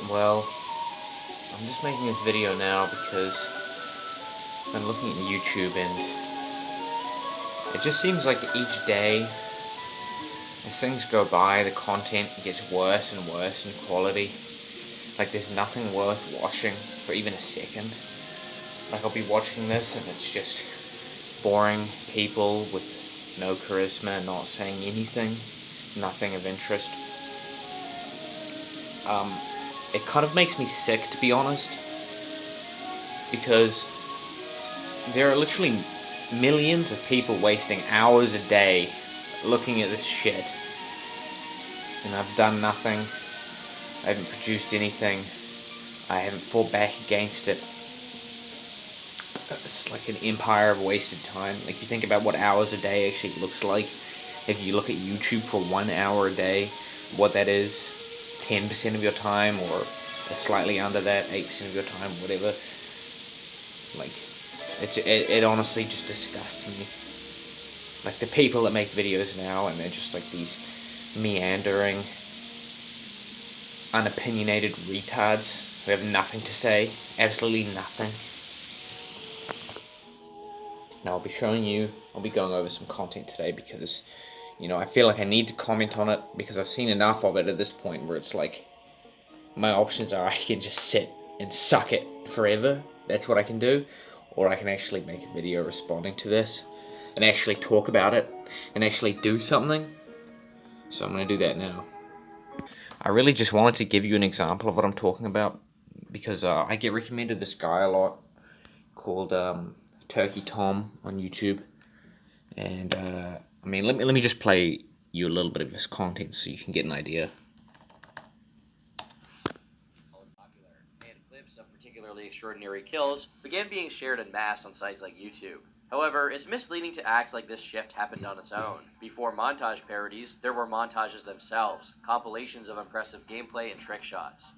Well, I'm just making this video now because I'm looking at YouTube and it just seems like each day, as things go by, the content gets worse and worse in quality. Like there's nothing worth watching for even a second. Like I'll be watching this and it's just boring people with no charisma, not saying anything, nothing of interest. It kind of makes me sick, to be honest, because there are literally millions of people wasting hours a day looking at this shit, and I've done nothing. I haven't produced anything. I haven't fought back against it. It's like an empire of wasted time. Like, you think about what hours a day actually looks like. If you look at YouTube for 1 hour a day, what that is, 10% of your time, or slightly under that, 8% of your time, whatever. Like, it honestly just disgusts me. Like, the people that make videos now, and they're just like these meandering, unopinionated retards who have nothing to say, absolutely nothing. Now I'll be going over some content today because, I feel like I need to comment on it because I've seen enough of it at this point where it's like, my options are I can just sit and suck it forever, that's what I can do, or I can actually make a video responding to this, and actually talk about it, and actually do something. So I'm going to do that now. I really just wanted to give you an example of what I'm talking about, because I get recommended this guy a lot, called TurkeyTom on YouTube, and let me just play you a little bit of his content so you can get an idea. And clips of particularly extraordinary kills began being shared en masse on sites like YouTube. However, it's misleading to act like this shift happened on its own. Before montage parodies, there were montages themselves, compilations of impressive gameplay and trick shots.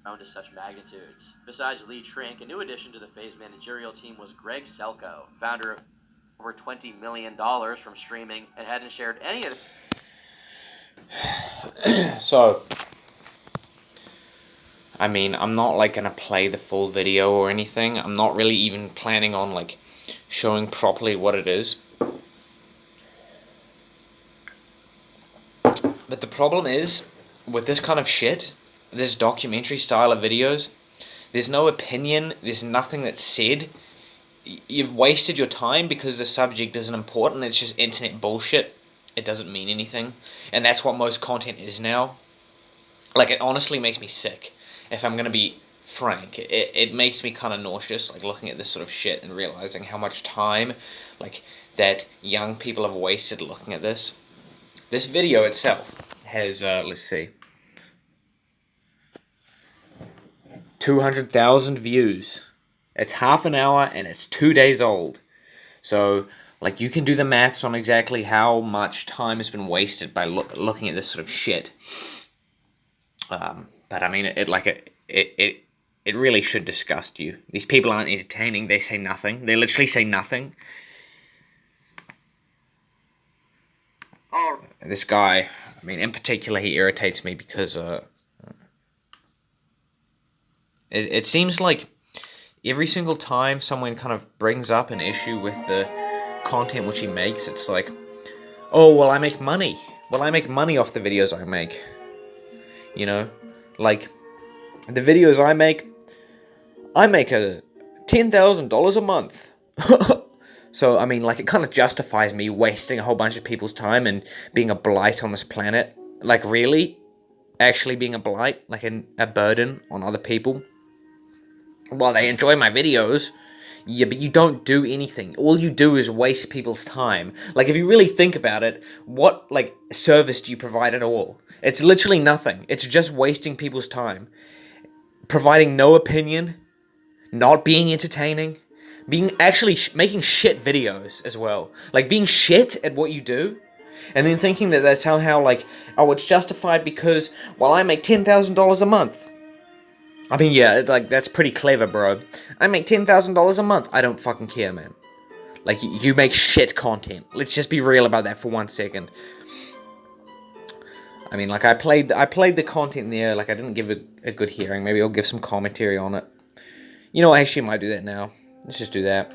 Known to such magnitudes. Besides Lee Trink, a new addition to the FaZe managerial team was Greg Selko, founder of over $20 million from streaming, and hadn't shared any of So, I'm not like gonna play the full video or anything. I'm not really even planning on like showing properly what it is. But the problem is, with this kind of shit, this documentary style of videos, there's no opinion, there's nothing that's said. You've wasted your time because the subject isn't important, it's just internet bullshit. It doesn't mean anything. And that's what most content is now. Like, it honestly makes me sick, if I'm gonna be frank. It makes me kind of nauseous, like, looking at this sort of shit and realizing how much time, like, that young people have wasted looking at this. This video itself has, let's see, 200,000 views. It's half an hour and it's 2 days old. So, like, you can do the maths on exactly how much time has been wasted by looking at this sort of shit. But I mean, it really should disgust you. These people aren't entertaining. They say nothing. They literally say nothing. This guy, in particular, he irritates me because it seems like every single time someone kind of brings up an issue with the content which he makes, it's like, oh, well, I make money. Well, I make money off the videos I make. Like, the videos I make a $10,000 a month. So, it kind of justifies me wasting a whole bunch of people's time and being a blight on this planet. Like, really? Actually being a blight? Like, a burden on other people? Well, they enjoy my videos. Yeah, but you don't do anything. All you do is waste people's time. Like, if you really think about it, what, like, service do you provide at all? It's literally nothing. It's just wasting people's time. Providing no opinion. Not being entertaining. Being actually making shit videos as well. Like, being shit at what you do. And then thinking that that's somehow, like, oh, it's justified because, well, I make $10,000 a month. Yeah, like, that's pretty clever, bro. I make $10,000 a month. I don't fucking care, man. Like, you make shit content. Let's just be real about that for 1 second. I mean, like, I played the content there. Like, I didn't give a good hearing. Maybe I'll give some commentary on it. You know, I actually might do that now. Let's just do that.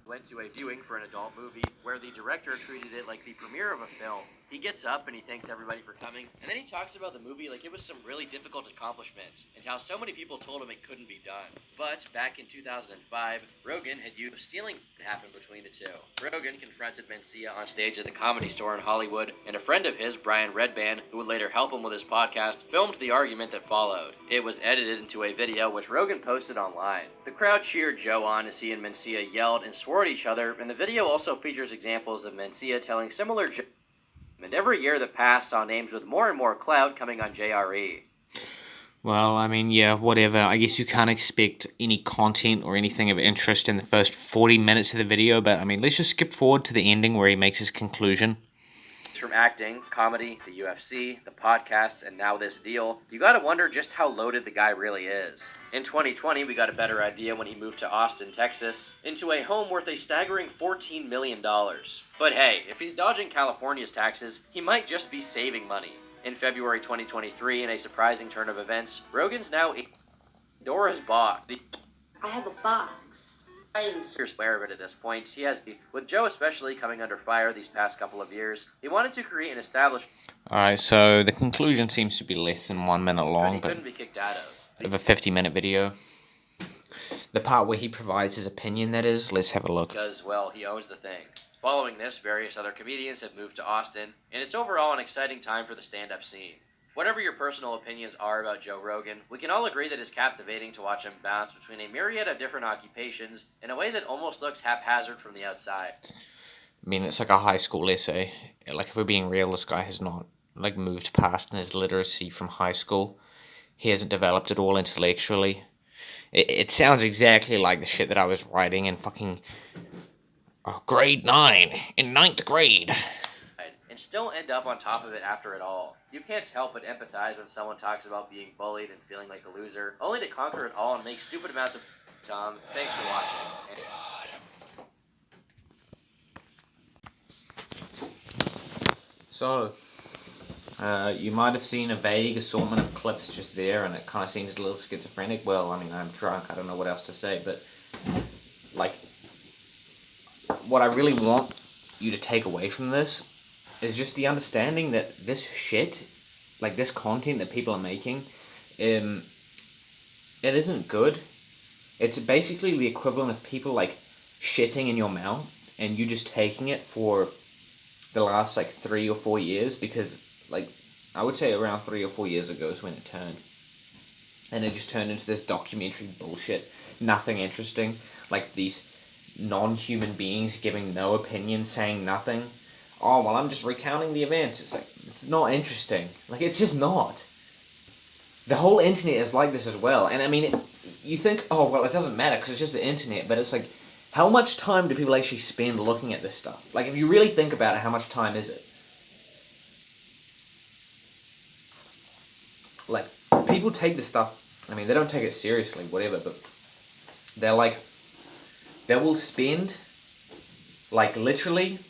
Went to a viewing for an adult movie where the director treated it like the premiere of a film. He gets up and he thanks everybody for coming, and then he talks about the movie like it was some really difficult accomplishments, and how so many people told him it couldn't be done. But back in 2005, Rogan had used stealing to happen between the two. Rogan confronted Mencia on stage at the Comedy Store in Hollywood, and a friend of his, Brian Redban, who would later help him with his podcast, filmed the argument that followed. It was edited into a video which Rogan posted online. The crowd cheered Joe on as he and Mencia yelled and swore at each other, and the video also features examples of Mencia telling similar jokes. And every year that passed saw names with more and more clout coming on JRE. Well, I mean, yeah, whatever. I guess you can't expect any content or anything of interest in the first 40 minutes of the video, but I mean, let's just skip forward to the ending where he makes his conclusion. From acting, comedy, the UFC, the podcast, and now this deal, you gotta wonder just how loaded the guy really is. In 2020, we got a better idea when he moved to Austin, Texas, into a home worth a staggering $14 million. But hey, if he's dodging California's taxes, he might just be saving money. In February 2023, in a surprising turn of events, Rogan's now Dora's box. I have a box. You're aware of it at this point. He has, with Joe especially coming under fire these past couple of years, he wanted to create an establishment. Alright, so the conclusion seems to be less than 1 minute long, he but couldn't be kicked out of a 50-minute video. The part where he provides his opinion, that is, let's have a look. Because, well, he owns the thing. Following this, various other comedians have moved to Austin, and it's overall an exciting time for the stand-up scene. Whatever your personal opinions are about Joe Rogan, we can all agree that it's captivating to watch him bounce between a myriad of different occupations in a way that almost looks haphazard from the outside. I mean, it's like a high school essay. Like, if we're being real, this guy has not, like, moved past in his literacy from high school. He hasn't developed at all intellectually. It sounds exactly like the shit that I was writing in fucking grade 9, in 9th grade. And still end up on top of it after it all. You can't help but empathize when someone talks about being bullied and feeling like a loser, only to conquer it all and make stupid amounts of Tom. Thanks for watching. So, you might have seen a vague assortment of clips just there, and it kind of seems a little schizophrenic. Well, I mean, I'm drunk, I don't know what else to say, but, like, what I really want you to take away from this is just the understanding that this shit, like this content that people are making, it isn't good. It's basically the equivalent of people, like, shitting in your mouth, and you just taking it for the last, like, 3 or 4 years, because, like, I would say around 3 or 4 years ago is when it turned. And it just turned into this documentary bullshit. Nothing interesting. Like, these non-human beings giving no opinion, saying nothing. Oh, well, I'm just recounting the events. It's like, it's not interesting. Like, it's just not. The whole internet is like this as well. And, I mean, you think, oh, well, it doesn't matter because it's just the internet. But it's like, how much time do people actually spend looking at this stuff? Like, if you really think about it, how much time is it? Like, people take this stuff, I mean, they don't take it seriously, whatever, but they're like, they will spend, like, literally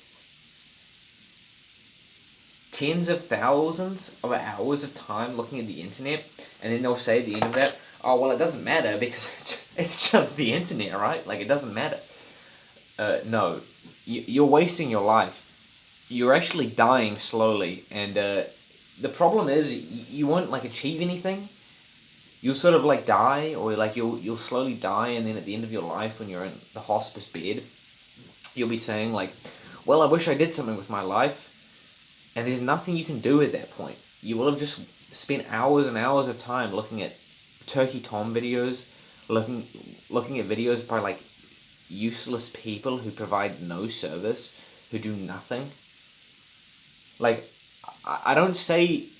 tens of thousands of hours of time looking at the internet, and then they'll say at the end of that, oh, well, it doesn't matter because it's just the internet, right? Like, it doesn't matter. No, you're wasting your life. You're actually dying slowly, and the problem is you won't, like, achieve anything. You'll sort of, like, die, or, like, you'll slowly die, and then at the end of your life, when you're in the hospice bed, you'll be saying, like, well, I wish I did something with my life. And there's nothing you can do at that point. You will have just spent hours and hours of time looking at TurkeyTom videos, looking at videos by, like, useless people who provide no service, who do nothing. Like, I don't say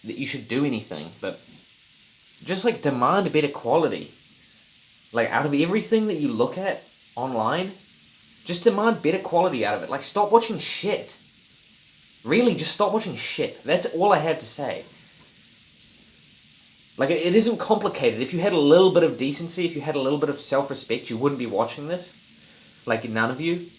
that you should do anything, but just, like, demand better quality. Like, out of everything that you look at online, just demand better quality out of it. Like, stop watching shit. Really, just stop watching shit. That's all I have to say. Like, it isn't complicated. If you had a little bit of decency, if you had a little bit of self-respect, you wouldn't be watching this. Like, none of you.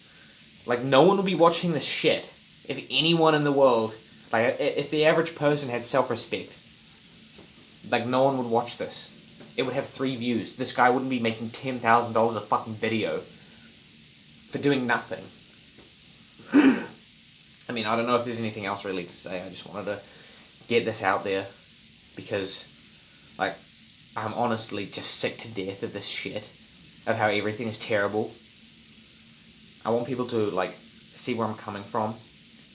Like, no one would be watching this shit. If anyone in the world, like, if the average person had self-respect, like, no one would watch this. It would have 3 views. This guy wouldn't be making $10,000 a fucking video for doing nothing. I mean, I don't know if there's anything else really to say. I just wanted to get this out there because, like, I'm honestly just sick to death of this shit, of how everything is terrible. I want people to, like, see where I'm coming from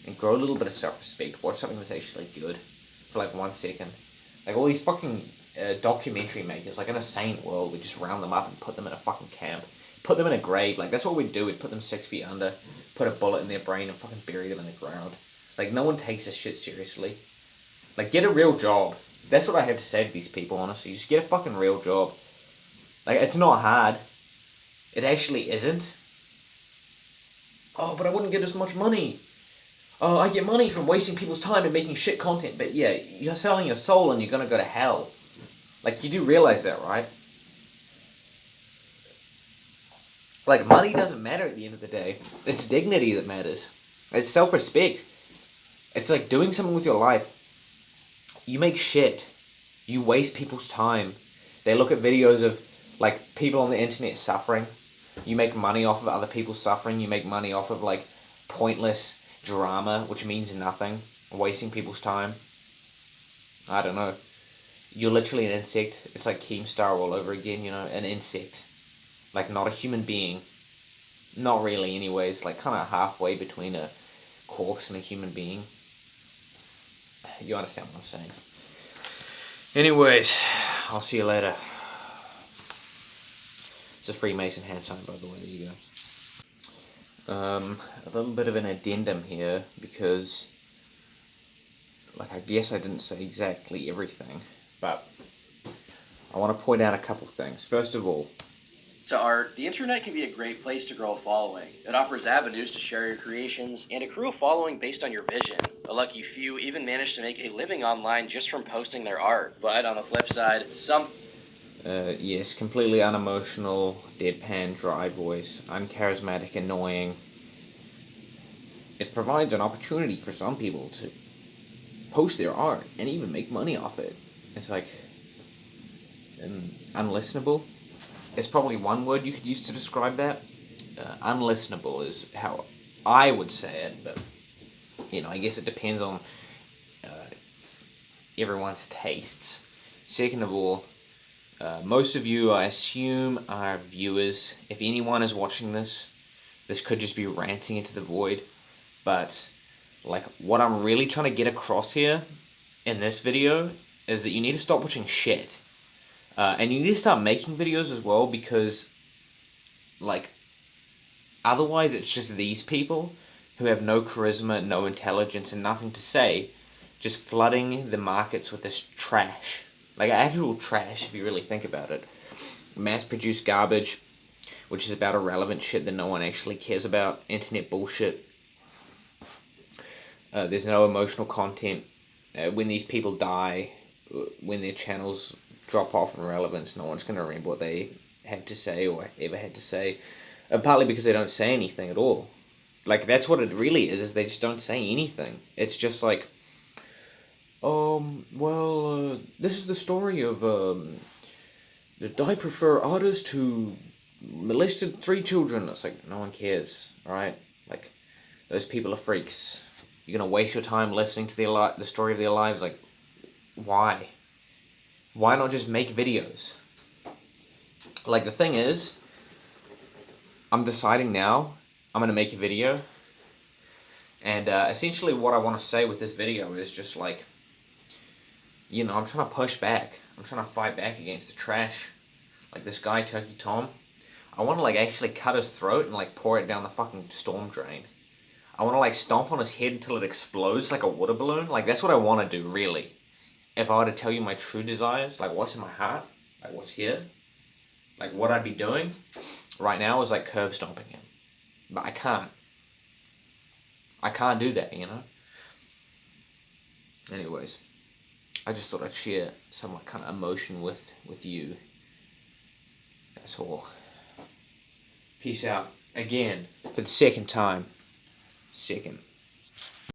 and grow a little bit of self-respect. Watch something that's actually good for, like, 1 second. Like, all these fucking documentary makers, like, in a sane world, we just round them up and put them in a fucking camp. Put them in a grave. Like, that's what we'd do. We'd put them 6 feet under, put a bullet in their brain, and fucking bury them in the ground. Like, no one takes this shit seriously. Like, get a real job. That's what I have to say to these people, honestly. Just get a fucking real job. Like, it's not hard. It actually isn't. Oh, but I wouldn't get as much money. Oh, I get money from wasting people's time and making shit content. But yeah, you're selling your soul and you're gonna go to hell. Like, you do realize that, right? Like, money doesn't matter at the end of the day. It's dignity that matters. It's self-respect. It's like doing something with your life. You make shit. You waste people's time. They look at videos of, like, people on the internet suffering. You make money off of other people's suffering. You make money off of, like, pointless drama, which means nothing. Wasting people's time. I don't know. You're literally an insect. It's like Keemstar all over again, you know? An insect. Like, not a human being. Not really, anyways. Like, kind of halfway between a corpse and a human being. You understand what I'm saying. Anyways, I'll see you later. It's a Freemason hand sign, by the way. There you go. A little bit of an addendum here, because, like, I guess I didn't say exactly everything, but I want to point out a couple things. First of all, To art, the internet can be a great place to grow a following. It offers avenues to share your creations and accrue a following based on your vision. A lucky few even manage to make a living online just from posting their art. But on the flip side, yes, completely unemotional, deadpan, dry voice, uncharismatic, annoying. It provides an opportunity for some people to post their art and even make money off it. It's like, unlistenable. It's probably one word you could use to describe that. Unlistenable is how I would say it, but, you know, I guess it depends on everyone's tastes. Second of all, most of you, I assume, are viewers. If anyone is watching this, this could just be ranting into the void, but, like, what I'm really trying to get across here in this video is that you need to stop watching shit. And you need to start making videos as well, because, like, otherwise it's just these people who have no charisma, no intelligence, and nothing to say, just flooding the markets with this trash. Like, actual trash, if you really think about it. Mass-produced garbage, which is about irrelevant shit that no one actually cares about. Internet bullshit. There's no emotional content. When these people die, when their channels drop off in relevance, no one's going to remember what they had to say or ever had to say. Partly because they don't say anything at all. Like, that's what it really is they just don't say anything. It's just like, this is the story of, the diaper artist who molested 3 children. It's like, no one cares, alright? Like, those people are freaks. You're going to waste your time listening to the story of their lives? Like, why? Why not just make videos? Like, the thing is, I'm deciding now I'm going to make a video. And essentially what I want to say with this video is just like, you know, I'm trying to push back. I'm trying to fight back against the trash. Like this guy, TurkeyTom. I want to, like, actually cut his throat and, like, pour it down the fucking storm drain. I want to, like, stomp on his head until it explodes like a water balloon. Like, that's what I want to do, really. If I were to tell you my true desires, like, what's in my heart, like, what's here, like, what I'd be doing right now is, like, curb stomping him. But I can't. I can't do that, you know? Anyways, I just thought I'd share some, like, kind of emotion with you. That's all. Peace out. Again, for the second time. Second.